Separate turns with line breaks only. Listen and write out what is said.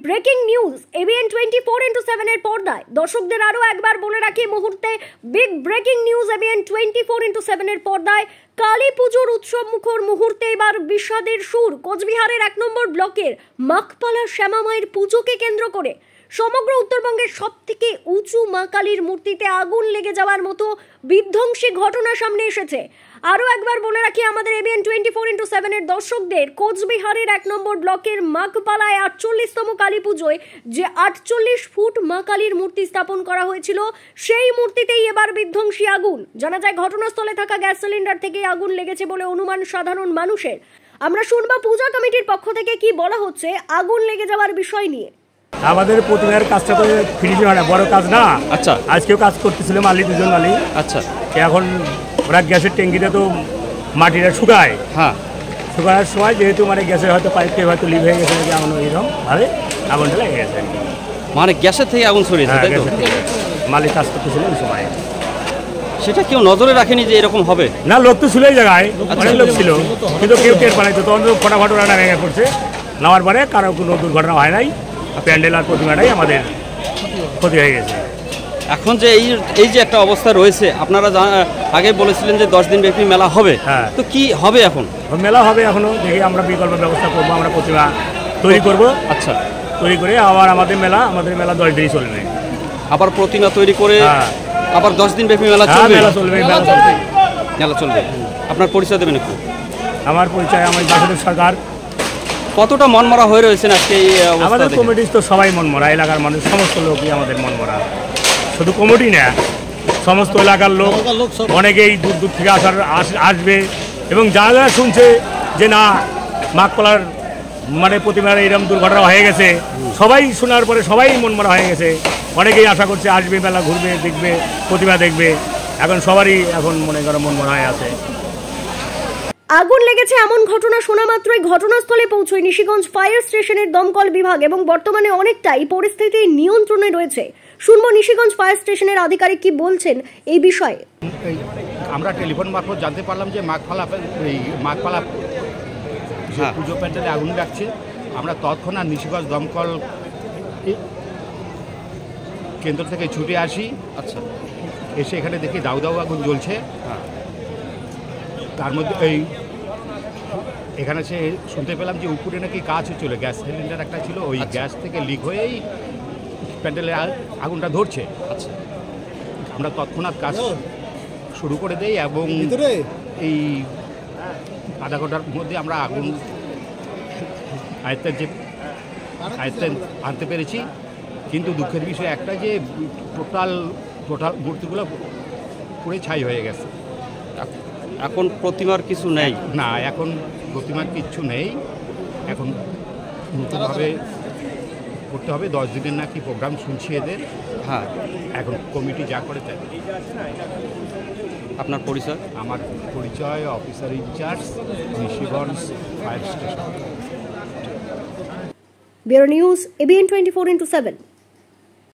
Breaking news ABN 24/7 এর পর্দায়। দর্শকদের আরো একবার বলে রাখি, মুহূর্তে বিগ ব্রেকিং নিউজ এবিএন 24/7 এর পর্দায়। কালী পুজোর উৎসব মুখর মুহূর্তে এবার বিষাদের সুর কোচবিহারের 1 নম্বর ব্লকের মাখপালা শ্যামা মায়ের পুজোকে কেন্দ্র করে। সমগ্র উত্তরবঙ্গের সবথেকে উঁচু মা কালীর মূর্তিতে আগুন লেগে যাওয়ার মতো বিধ্বংসী ঘটনা সামনে এসেছে। আরও একবার বলে রাখি আমাদের এবিএন 24/7 এর দর্শকদের, কোচবিহারের 1 নম্বর ব্লকের মাখপালায় 48তম কালী পুজোয় যে 48 ফুট মা কালীর মূর্তি স্থাপন করা হয়েছিল, সেই মূর্তিতেই এবার বিধ্বংসী আগুন। জানা যায় ঘটনাস্থলে থাকা গ্যাস সিলিন্ডার থেকেই আগুন লেগেছে বলে অনুমান সাধারণ মানুষের। আমরা শুনবো পূজা কমিটির পক্ষ থেকে কি বলা হচ্ছে আগুন লেগে যাওয়ার বিষয় নিয়ে।
আমাদের প্রতিমার কাজটা তো ফিনিশিং হয় না, বড় কাজ না। আচ্ছা, আজকেও কাজ করতেছিল মালিক, দুজন মালিক। আচ্ছা, এখন ওরা গ্যাসের ট্যাঙ্কিতে তো মাটিটা শুকায়। হ্যাঁ, শুকানোর সময় যেহেতু মানে গ্যাসের হয়তো পাইপে হয়তো লিক হয়ে গেছে, এমন এরকম ভাবে আগুনটা লেগে গেছে।
মানে গ্যাসের থেকে আগুন ছড়িয়েছে, তাই তো?
মালিক কাজ করতেছিল ওই সময়।
সেটা কেউ নজরে রাখেনি যে এরকম হবে?
না, লোক তো ছিল এই জায়গায়, অনেক লোক ছিল, কিন্তু কেউ টের পায় তো। তখন তো ফটাফট ওরা ভেঙে পড়ছে। নামার পরে কারো কোনো দুর্ঘটনা হয় নাই। প্যান্ডেল আর প্রতিমাটাই আমাদের ক্ষতি হয়ে গেছে।
এখন যে এই যে একটা অবস্থা রয়েছে, আপনারা আগে বলেছিলেন যে 10 দিন ব্যাপী মেলা হবে। হ্যাঁ, তো কি হবে এখন?
মেলা হবে এখনো, দেখি আমরা বিকল্প ব্যবস্থা করবো, আমরা প্রতিমা তৈরি করব। আচ্ছা, তৈরি করে আবার আমাদের মেলা 10 দিনই চলবে।
আবার প্রতিমা তৈরি করে আবার 10 দিন ব্যাপী মেলা চলবে? মেলা চলবে। আপনার পরিচয় দেবেন একটু?
আমার পরিচয়, আমি বাসুদেব সরকার।
কতটা মনমরা হয়ে রয়েছেন আজকে এই অবস্থা?
আমাদের কমিটি তো সবাই মনমরা, এলাকার মানুষ সমস্ত লোকই আমাদের মনমরা। শুধু কমিটি না, সমস্ত এলাকার লোক, অনেকেই দূর দূর থেকে আসবে এবং যারা যারা শুনছে যে না মাখপালার মানে প্রতিমার এরকম দুর্ঘটনা হয়ে গেছে, সবাই শোনার পরে সবাই মনমরা হয়ে গেছে। অনেকেই আশা করছে আসবে, মেলা ঘুরবে, দেখবে, প্রতিমা দেখবে। এখন সবারই এখন মনে করো মনমরা হয়ে আছে।
আগুন লেগেছে এমন ঘটনা শোনা মাত্রই ঘটনাস্থলে পৌঁছয় নিশিগঞ্জ ফায়ার স্টেশনের দমকল বিভাগ এবং বর্তমানে অনেকটাই পরিস্থিতি নিয়ন্ত্রণে রয়েছে। শুনবো নিশিগঞ্জ ফায়ার স্টেশনের আধিকারিক কি বলছেন এই বিষয়ে।
আমরা টেলিফোন মারফত জানতে পারলাম যে মাখপালা পুজো প্যান্ডেলে আগুন লাগছে। আমরা তৎক্ষণাৎ নিশিগঞ্জ দমকল কেন্দ্র থেকে ছুটে আসি। আচ্ছা, এসে এখানে দেখি দাউ দাউ আগুন জ্বলছে। তার মধ্যে এখানে সে শুনতে পেলাম যে উপরে নাকি কাজ হচ্ছিল, গ্যাস সিলিন্ডার একটা ছিল, ওই গ্যাস থেকে লিক হয়েই প্যান্ডেলে আগুনটা ধরছে। আচ্ছা, আমরা তৎক্ষণাৎ কাজ শুরু করে দেই এবং এই আধা ঘন্টার মধ্যে আমরা আগুন আয়ত্তে আনতে পেরেছি। কিন্তু দুঃখের বিষয় একটা যে টোটাল মূর্তিগুলো পুরো ছাই হয়ে গেছে।
এখন প্রতিমার কিছু নেই?
না, এখন প্রতিমার কিচ্ছু নেই। এখন নতুনভাবে করতে হবে। 10 দিনের নাকি প্রোগ্রাম শুনছি এদের। হ্যাঁ, এখন কমিটি যা করে তাই।
আপনার পরিচয়?
আমার পরিচয় officer in charge, Nishiganj fire station.
Bureau news ABN 24/7।